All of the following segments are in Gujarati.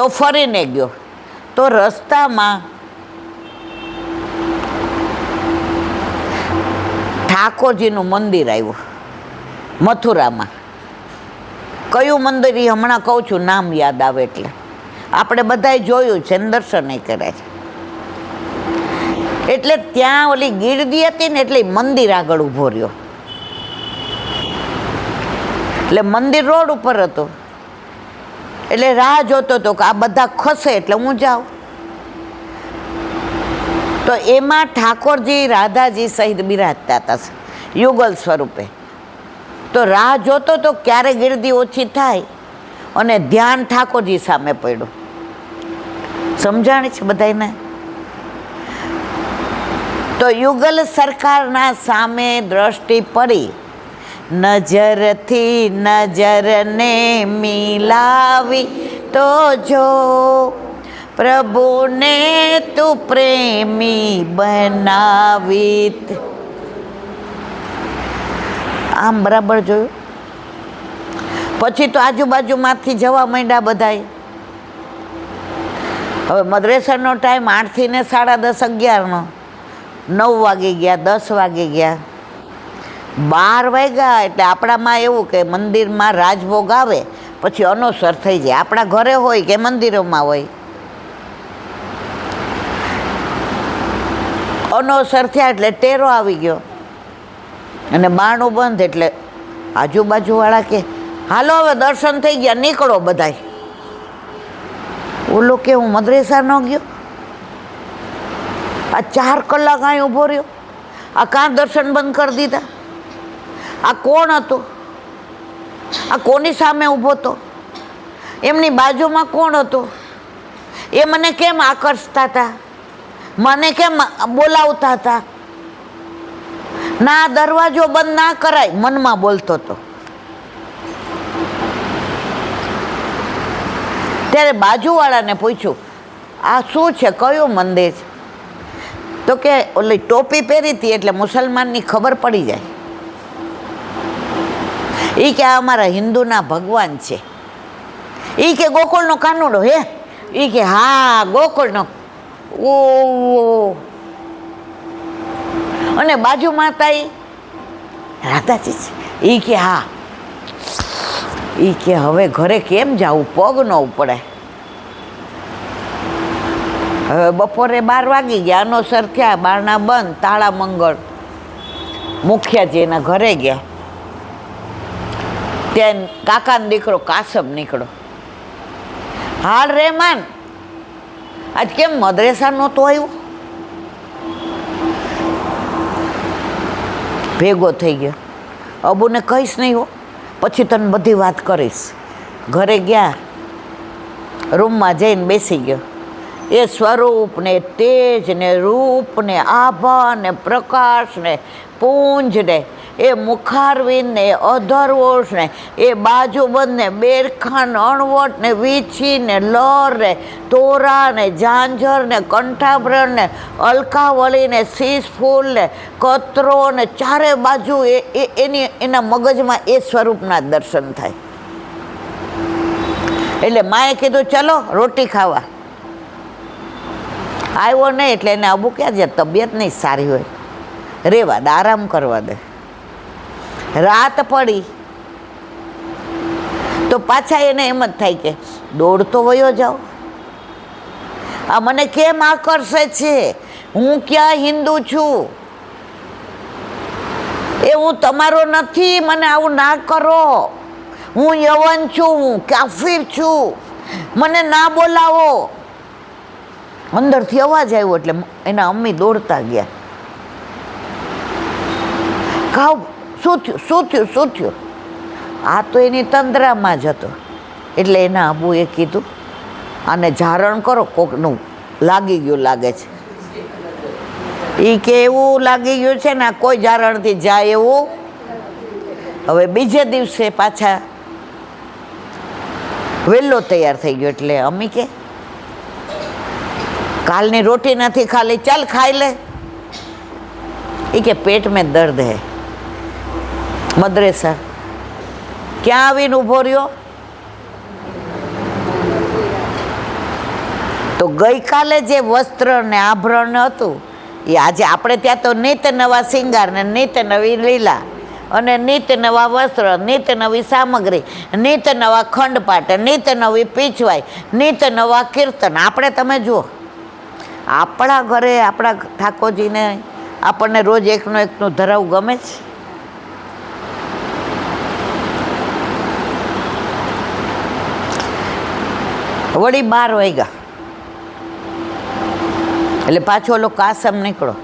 તો ફરીને ગયો, તો રસ્તામાં ઠાકોરજીનું મંદિર આવ્યું મથુરામાં. કયું મંદિર એ હમણાં કહું છું, નામ યાદ આવે એટલે. આપણે બધાએ જોયું છે, દર્શને કર્યા છે. એટલે ત્યાં ઓલી ગીરદી હતી ને, એટલે મંદિર આગળ ઊભો રહ્યો. એટલે મંદિર રોડ ઉપર હતું. એટલે રાહ જોતો હતો કે આ બધા ખસે એટલે હું જાઉં. તો એમાં ઠાકોરજી રાધાજી સહિત બિરાજતા હતા યુગલ સ્વરૂપે. તો રાહ જોતો તો ક્યારે ગીરદી ઓછી થાય, અને ધ્યાન ઠાકોરજી સામે પડ્યું. સમજાણી છે બધાને? તો યુગલ સરકારના સામે દ્રષ્ટિ પડી, નજરથી નજરને મિલાવી તો જો, પ્રભુને તું પ્રેમી બનાવી. આમ બરાબર જોયું. પછી તો આજુબાજુમાંથી જવા માંડ્યા બધાય. હવે મદ્રેસાનો ટાઈમ 8 થી 10:30, 11નો. 9 વાગી ગયા, 10 વાગી ગયા, 12 વાગ્યા. એટલે આપણામાં એવું કે મંદિરમાં રાજભોગ આવે પછી અનોસર થઈ જાય. આપણા ઘરે હોય કે મંદિરોમાં હોય, અનોસર થયા એટલે ટેરો આવી ગયો અને બારણું બંધ. એટલે આજુબાજુવાળા કે હાલો હવે દર્શન થઈ ગયા, નીકળો બધાય. ઓલો કે હું મદ્રેસા ન ગયો, આ 4 કલાક અહીં ઊભો રહ્યો, આ કાં દર્શન બંધ કરી દીધા? આ કોણ હતું? આ કોની સામે ઊભો હતો? એમની બાજુમાં કોણ હતું? એ મને કેમ આકર્ષતા હતા? મને કેમ બોલાવતા હતા? ના, દરવાજો બંધ ના કરાય, મનમાં બોલતો હતો. ત્યારે બાજુવાળાને પૂછ્યું, આ શું છે, કયું મંદિર છે? તો કે ઓલી ટોપી પહેરી હતી એટલે મુસલમાનની ખબર પડી જાય. એ કે આ અમારા હિન્દુના ભગવાન છે. એ કે ગોકુળનો કાનુડો હે? એ કે હા, ગોકુળનો. ઓ, અને બાજુ માતા રાધાજી છે? એ કે હા. એ કે હવે ઘરે કેમ જાવું, પગ ન ઉપડે. હવે બપોરે 12 વાગી ગયા, અનોસર થયા, બારણા બંધ, તાળા મંગળ. મુખિયાજી એના ઘરે ગયા. ત્યાં કાકાનો દીકરો કાસમ નીકળો. હાલ રહેમાન, આજ કેમ મદ્રેસા નહોતો આવ્યો? ભેગો થઈ ગયો. અબુને કહીશ નહીં હો, પછી તને બધી વાત કરીશ. ઘરે ગયા, રૂમમાં જઈને બેસી ગયો. એ સ્વરૂપ ને તેજ ને રૂપ ને આભા ને પ્રકાશ ને પૂંજ ને એ મુખારવિંદ ને અધરવોષ ને એ બાજુબંધ ને બેરખાન અણવટ ને વીછી ને લર ને તોરા ને ઝાંઝર ને કંઠાભરણ ને અલકાવલી ને શીશ ફૂલ ને કતરો ને ચારે બાજુ એના મગજમાં એ સ્વરૂપના દર્શન થાય. એટલે માએ કીધું ચલો રોટી ખાવા. આવ્યો નહીં એટલે એને અબુ ક્યાં છે, તબિયત નહીં સારી હોય, રેવા દે, આરામ કરવા દે. રાત પડી તો પાછા એને એમ જ થાય કે દોડતો વયો જાઓ. આ મને કેમ આકર્ષે છે? હું ક્યાં હિન્દુ છું? એ હું તમારો નથી, મને આવું ના કરો. હું યવન છું, હું કાફીર છું, મને ના બોલાવો. અંદરથી અવાજ આવ્યો એટલે એના અમ્મી દોડતા ગયા. ખાવ, શું થયું, શું થયું, શું થયું? આ તો એની તંદ્રામાં જ હતો. એટલે એના આબુએ કીધું આને જારણ કરો, કોકનું લાગી ગયું લાગે છે. એ કે એવું લાગી ગયું છે ને કોઈ જારણથી જાય એવું. હવે બીજે દિવસે પાછા વહેલો તૈયાર થઈ ગયો. એટલે અમ્મી કે કાલની રોટી નથી ખાલી, ચાલ ખાઈ લે. એ કે પેટ મેં દર્દ હે. મદ્રેસા ક્યાં આવીને ઊભો રહ્યો? તો ગઈકાલે જે વસ્ત્ર ને આભરણ હતું એ આજે આપણે ત્યાં તો નિત નવા શિંગાર ને નિત નવી લીલા અને નિત નવા વસ્ત્ર, નિત નવી સામગ્રી, નિત નવા ખંડપાઠ, નિત નવી પીછવાઈ, નિત નવા કીર્તન. આપણે તમે જુઓ, આપણા ઘરે આપણા ઠાકોરજીને આપણને રોજ એકનું ધરાવ ગમે છે? વળી 12 વાગ્યા એટલે પાછો ઓલો કાસમ નીકળો.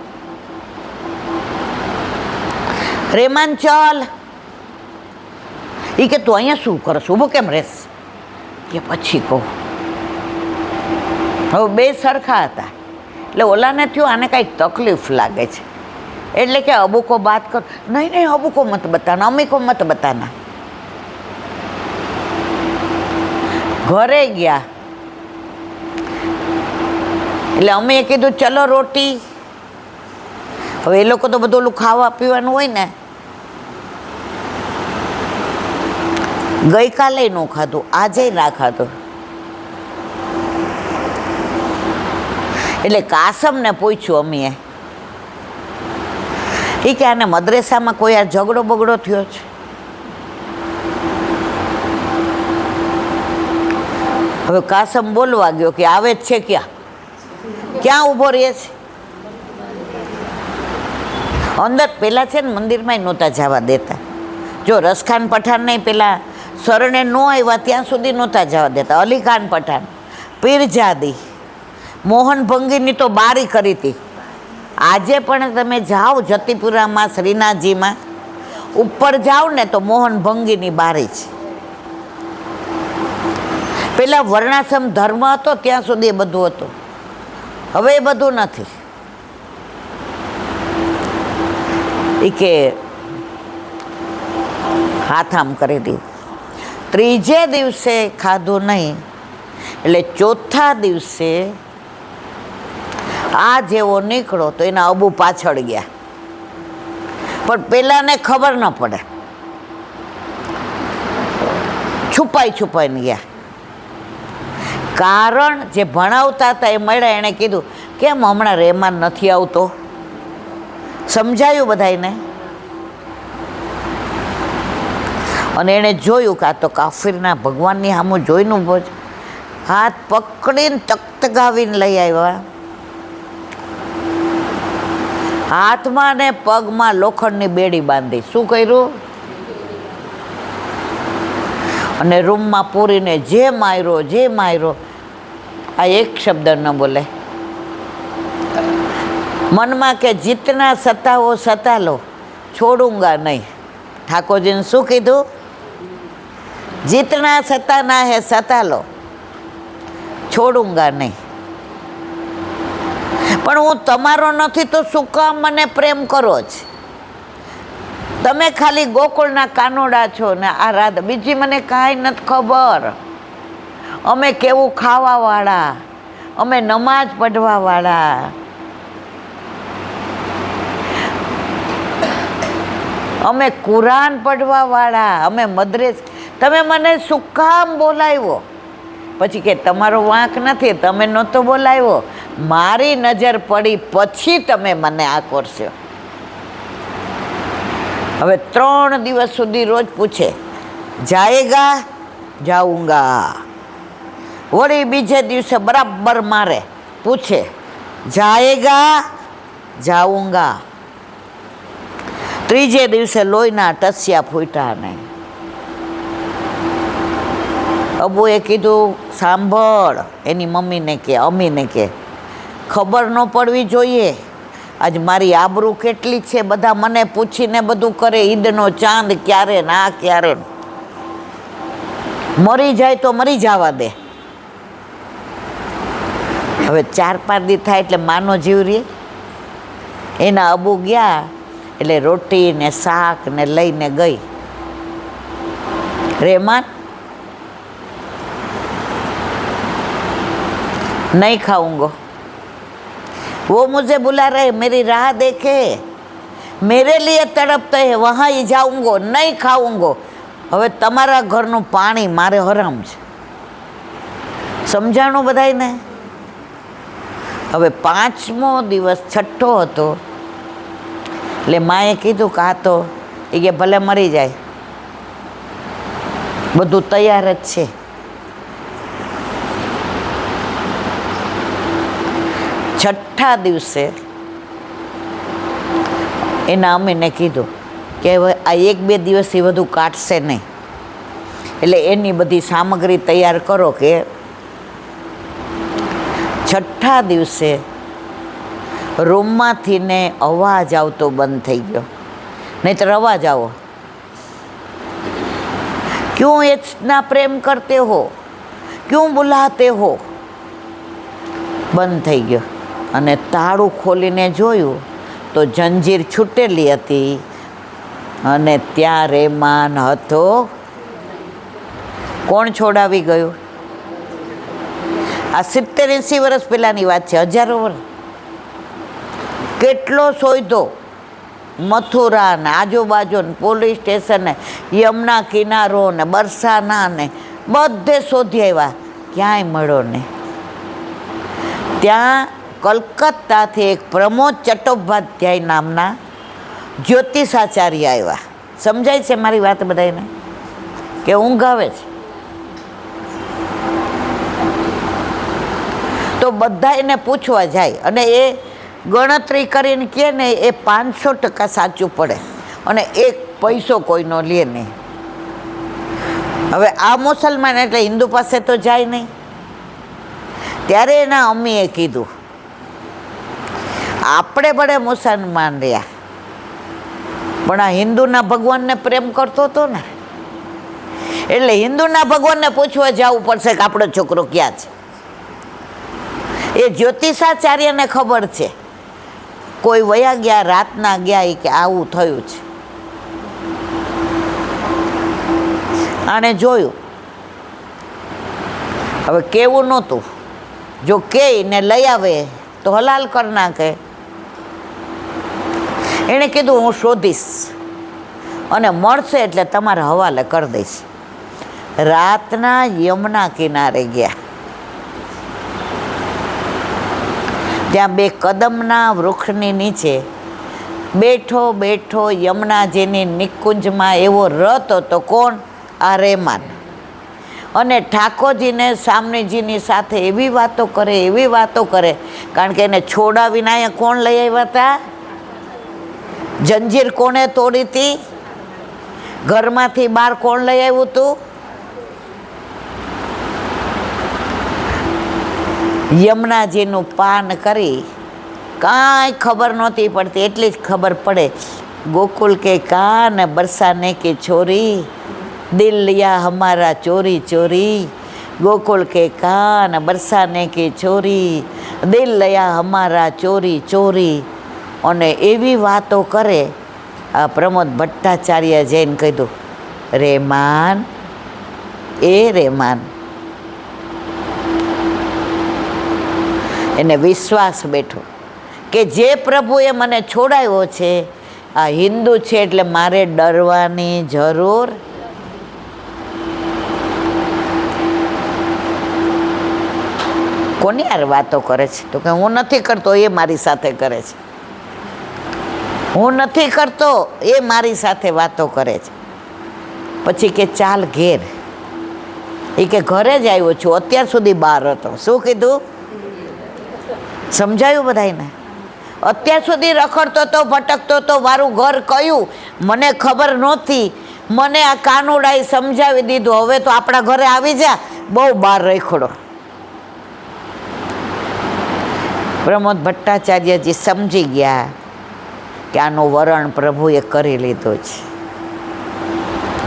રેમાન ચાલ, એ કે તું અહીંયા શું કરશ, ઊભો કેમ રહેશ? કે પછી કહું. હવે બે સરખા હતા એટલે ઓલાને થયું આને કાંઈક તકલીફ લાગે છે એટલે કે અબુ કો બાત કર. નહીં નહીં, અબુ કો મત બતાના, અમ્મી કો મત બતાના. ઘરે ગયા એટલે અમે કીધું ચલો રોટી. હવે એ લોકો તો બધું ઓલું ખાવા પીવાનું હોય ને, ગઈકાલે ન ખાધું, આજે ના ખાધું. એટલે કાસમને પૂછ્યું અમીએ, એ કે આને મદ્રેસામાં કોઈ આ ઝઘડો બગડો થયો છે? હવે કાસમ બોલવા ગયો કે આવે જ છે. ક્યાં ઊભો રહે છે? અંદર પેલા છે ને મંદિરમાં નહોતા જવા દેતા. જો રસખાન પઠાણ નહીં, પેલા શરણે ન આવ્યા ત્યાં સુધી નહોતા જવા દેતા. અલી ખાન પઠાણ, પીરજાદી, મોહન ભંગીની તો બારી કરી હતી. આજે પણ તમે જાઓ જતીપુરામાં, શ્રીનાથજીમાં ઉપર જાઓ ને તો મોહન ભંગીની બારી છે. પેલા વર્ણાશ્રમ ધર્મ હતો ત્યાં સુધી એ બધું હતું. હવે એ બધું નથી. એ કે હાથ આમ કરી દીધું. ત્રીજે દિવસે ખાધું નહીં એટલે ચોથા દિવસે આ જેવો નીકળો તો એના અબુ પાછળ ગયા, પણ પેલાને ખબર ન પડે, છુપાઈને ગયા. કારણ જે ભણાવતા હતા એ મળ્યા, એણે કીધું કેમ હમણાં રહેમાન નથી આવતો? સમજાયું બધાને. અને એણે જોયું કે આ તો કાફીરના ભગવાનની સામું જોઈને ઊભો છે. હાથ પકડીને તકતગાવીને લઈ આવ્યા. હાથમાં ને પગમાં લોખંડની બેડી બાંધી. શું કર્યું? અને રૂમમાં પૂરીને જે માર્યો. આ એક શબ્દ ન બોલે. મનમાં કે જીતના સતાવો સતા લો, છોડુંગા નહીં. ઠાકોરજીને શું કીધું? જીતના સતાના હે સતા લો, છોડુંગા નહીં. પણ હું તમારો નથી તો શું કામ મને પ્રેમ કરો છે? તમે ખાલી ગોકુળના કાનોડા છો ને આ રાધા, બીજી મને કાંઈ નથી ખબર. અમે કેવું ખાવાવાળા, અમે નમાજ પઢવાવાળા, અમે કુરાન પઢવાવાળા, અમે મદ્રેસ. તમે મને શું કામ બોલાવ્યો? પછી કે તમારો વાંક નથી, તમે નહોતો બોલાવ્યો, મારી નજર પડી પછી તમે મને આ કરશો. હવે 3 દિવસ સુધી રોજ પૂછે, જાએગા? જાઉંગા. વળી બીજે દિવસે બરાબર મારે, પૂછે, જાએગા? જાઉંગા. ત્રીજે દિવસે લોહીના ટસ્યા ફૂટ્યા નહીં. અબુએ કીધું સાંભળ, એની મમ્મીને કે, અમ્મીને કે, ખબર ન પડવી જોઈએ. આજ મારી આબરૂ કેટલી છે, બધા મને પૂછીને બધું કરે. ઈદનો ચાંદ ક્યારે ના ક્યારે. મરી જાય તો મરી જવા દે. હવે 4-5 દી થાય એટલે માનો જીવ રે. એના અબુ ગયા એટલે રોટી ને શાક ને લઈને ગઈ. રહેમાન नहीं खाऊंगा, वो मुझे बुला रहे, मेरी राह देखे, मेरे लिए तड़पते हैं, वहाँ ही जाऊंगो, नहीं खाऊंगो. હવે તમારા ઘરનું પાણી મારે હરામ છે. સમજાણું બધાને? હવે 5મો દિવસ છઠ્ઠો હતો એટલે માએ કીધું કે આ તો એ કે ભલે મરી જાય, બધું તૈયાર જ છે. છઠ્ઠા દિવસે એના અમીને કીધું કે હવે આ 1-2 દિવસથી વધુ કાઢશે નહીં, એટલે એની બધી સામગ્રી તૈયાર કરો. કે છઠ્ઠા દિવસે રૂમમાંથી ને અવાજ આવતો બંધ થઈ ગયો. નહીંતર અવાજ આવો, ક્यों इतना प्रेम करते हो, क्यों बुलाते हो, બંધ થઈ ગયો. અને તાળું ખોલીને જોયું તો જંજીર છૂટેલી હતી અને ત્યાં રહેમાન હતો. કોણ છોડાવી ગયું? આ 70-80 વર્ષ પહેલાંની વાત છે, હજારો વર્ષ. કેટલો શોધો, મથુરા ને આજુબાજુ ને પોલીસ સ્ટેશન ને યમુના કિનારો ને બરસાના ને બધે શોધી આવ્યા, ક્યાંય મળ્યો ને. ત્યાં કલકત્તાથી એક પ્રમોદ ચટ્ટોપાધ્યાય નામના જ્યોતિષાચાર્ય આવ્યા. સમજાય છે મારી વાત બધાને કે ઊંઘ આવે છે? તો બધા એને પૂછવા જાય અને એ ગણતરી કરીને કહે ને એ 500% સાચું પડે અને 1 પૈસો કોઈનો લે નહીં. હવે આ મુસલમાન એટલે હિન્દુ પાસે તો જાય નહીં. ત્યારે એના અમ્મીએ કીધું આપણે બડે મુસલમાન રહ્યા, પણ આ હિન્દુના ભગવાનને પ્રેમ કરતો હતો ને, એટલે હિન્દુના ભગવાનને પૂછવા જવું પડશે કે આપણો છોકરો ક્યાં છે. એ જ્યોતિષાચાર્યને ખબર છે, કોઈ વયા ગયા, રાતના ગયા કે આવું થયું છે. આણે જોયું. હવે કેવું નહોતું, જો કે ને લઈ આવે તો હલાલ કરી નાખે. એણે કીધું હું શોધીશ અને મળશે એટલે તમારા હવાલે કરી દઈશ. રાતના યમુના કિનારે ગયા. ત્યાં 2 કદમના વૃક્ષની નીચે બેઠો બેઠો યમુનાજીની નિકુંજમાં એવો રત હતો. કોણ? આ રહેમાન. અને ઠાકોરજીને સામનેજીની સાથે એવી વાતો કરે, એવી વાતો કરે, કારણ કે એને છોડાવીને અહીંયા કોણ લઈ આવ્યા હતા? જંજીર કોણે તોડી હતી? ઘરમાંથી બહાર કોણ લઈ આવ્યું હતું? યમુનાજીનું પાન કરી કાંઈ ખબર નહોતી પડતી. એટલી જ ખબર પડે, ગોકુલ કે કાન બરસાને કે છોરી, દિલ લિયા હમારા ચોરી ચોરી. ગોકુલ કે કાન બરસાને કે છોરી, દિલ લિયા હમારા ચોરી ચોરી. અને એવી વાતો કરે. આ પ્રમોદ ભટ્ટાચાર્ય જઈને કીધું, રહેમાન, એ રહેમાન. એને વિશ્વાસ બેઠો કે જે પ્રભુએ મને છોડાવ્યો છે આ હિન્દુ છે એટલે મારે ડરવાની જરૂર. કોની યાર વાતો કરે છે? તો કે હું નથી કરતો, એ મારી સાથે કરે છે. હું નથી કરતો, એ મારી સાથે વાતો કરે છે. પછી કે ચાલ ઘેર. એ કે ઘરે જ આવ્યો છું, અત્યાર સુધી બહાર હતો. શું કીધું? સમજાયું બધાને? અત્યાર સુધી રખડતો તો, ભટકતો તો, મારું ઘર કયું મને ખબર નહોતી. મને આ કાનુડાએ સમજાવી દીધું, હવે તો આપણા ઘરે આવી જા, બહુ બહાર રખડો. પ્રમોદ ભટ્ટાચાર્યજી સમજી ગયા કે આનું વરણ પ્રભુએ કરી લીધો છે.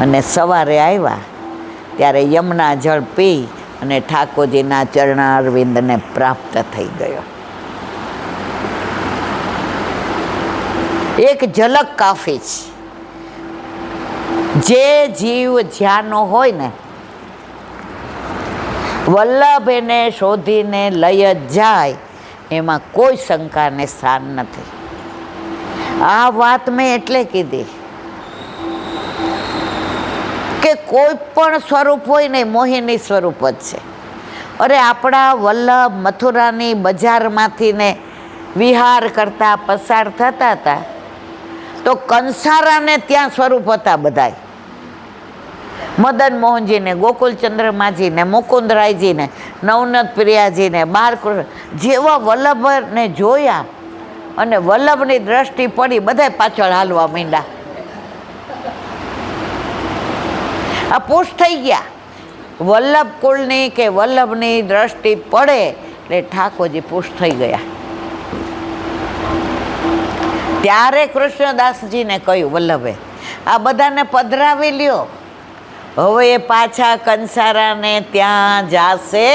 અને સવારે આવ્યા ત્યારે યમુના જળ પી અને ઠાકોરજીના ચરણારવિંદને પ્રાપ્ત થઈ ગયો. એક ઝલક કાફી છે. જે જીવ જ્યાંનો હોય ને, વલ્લભ એને શોધીને લઈ જ જાય, એમાં કોઈ શંકાને સ્થાન નથી. આ વાત મેં એટલે કીધી કે કોઈ પણ સ્વરૂપ હોય ને મોહિની સ્વરૂપ જ છે. અરે આપણા વલ્લભ મથુરાની બજારમાંથી ને વિહાર કરતા પસાર થતા હતા તો કંસારાને ત્યાં સ્વરૂપ હતા બધાય. મદન મોહનજીને, ગોકુલચંદ્રમાજીને, મુકુંદરાયજીને, નવનત પ્રિયાજીને, બાળકૃષ્ણ જેવા વલ્લભને જોયા અને વલ્લભની દ્રષ્ટિ પડી, બધાય પાછળ હાલવા માંડ્યા. આ પુશ થઈ ગયા. વલ્લભ કુળની કે વલ્લભની દ્રષ્ટિ પડે એટલે ઠાકોરજી પુશ થઈ ગયા. ત્યારે કૃષ્ણદાસજીને કહ્યું વલ્લભે, આ બધાને પધરાવી લ્યો, હવે એ પાછા કંસારાને ત્યાં જાશે.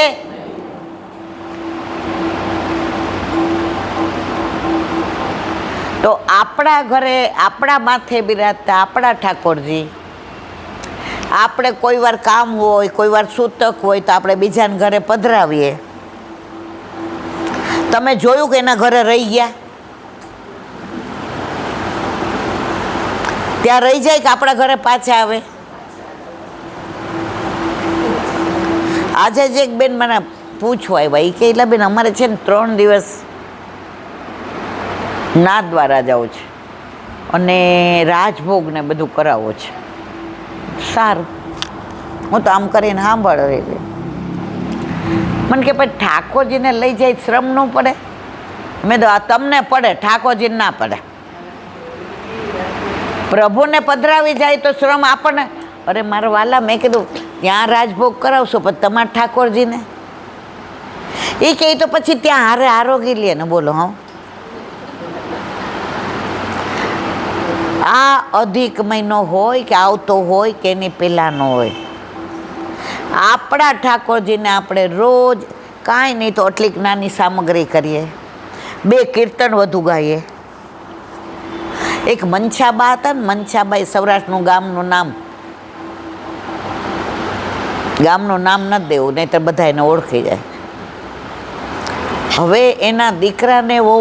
તો આપણા ઘરે આપણા માથે બિરાજતા આપણા ઠાકોરજી, આપણે કોઈ વાર કામ હોય, કોઈ વાર સૂતક હોય તો આપણે બીજાને ઘરે પધરાવીએ. તમે જોયું કે એના ઘરે રહી ગયા? ત્યાં રહી જાય કે આપણા ઘરે પાછા આવે? આજે જ એક બેન મને પૂછવા આવ્યા, એ કે એટલે બેન અમારે છે ને 3 દિવસ નાથદ્વારા જવું છે અને રાજભોગ ને બધું કરાવવું છે. સારું, હું તો આમ કરીને સાંભળેલી. મને કે ભાઈ ઠાકોરજીને લઈ જાય શ્રમ ન પડે? મેં તો આ તમને પડે, ઠાકોરજીને ના પડે. પ્રભુને પધરાવી જાય તો શ્રમ આપણને. અરે મારા વાલા, મેં કીધું ત્યાં રાજભોગ કરાવશો પણ તમારા ઠાકોરજીને? એ કહે તો પછી ત્યાં હારે આરોગી લે ને. બોલો હા, આ અધિક મહિનો હોય કે આવતો હોય કે એની પહેલાંનો હોય, આપણા ઠાકોરજીને આપણે રોજ કાંઈ નહીં તો આટલીક નાની સામગ્રી કરીએ, 2 કીર્તન વધુ ગાઈએ. એક મનછાબા હતા ને, મનછાબા એ સૌરાષ્ટ્રનું ગામનું નામ નથી દેવું, નહીં તો બધા એને ઓળખી જાય. હવે એના દીકરાને બહુ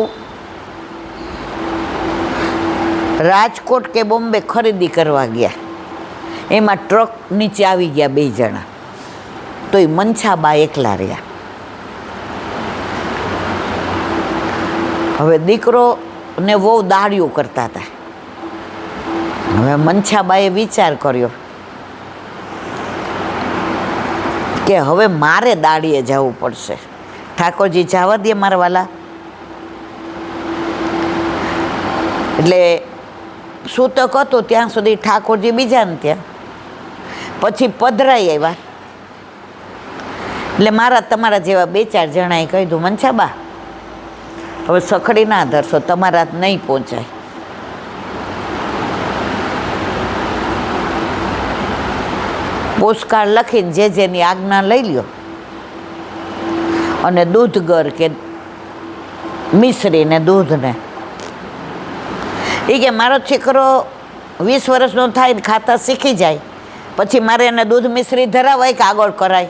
રાજકોટ કે બોમ્બે ખરીદી કરવા ગયા, એમાં ટ્રક નીચે આવી ગયા 2 જણા, તો એ મનછાબા એકલા રહ્યા. હવે દીકરો ને બહુ દાડિયું કરતા હતા. હવે મનછાબાએ વિચાર કર્યો કે હવે મારે દાડીએ જવું પડશે. ઠાકોરજી જવા દે મારા વાલા. એટલે સૂતક હતો ત્યાં સુધી ઠાકોરજી બીજાને ત્યાં, પછી પધરાઈ આવ્યા. એટલે મારા તમારા જેવા 2-4 જણાએ કહ્યું, મનછાબા હવે સખડી ના ધરશો, તમારા નહીં પહોંચાય. પોસ્ટકાર્ડ લખીને જે જેની આજ્ઞા લઈ લ્યો અને દૂધગર કે મિશ્રીને દૂધને. એ કે મારો છોકરો 20 વર્ષનો થાય ને ખાતા શીખી જાય, પછી મારે એને દૂધ મિશ્રી ધરાવાય કે આગળ કરાય?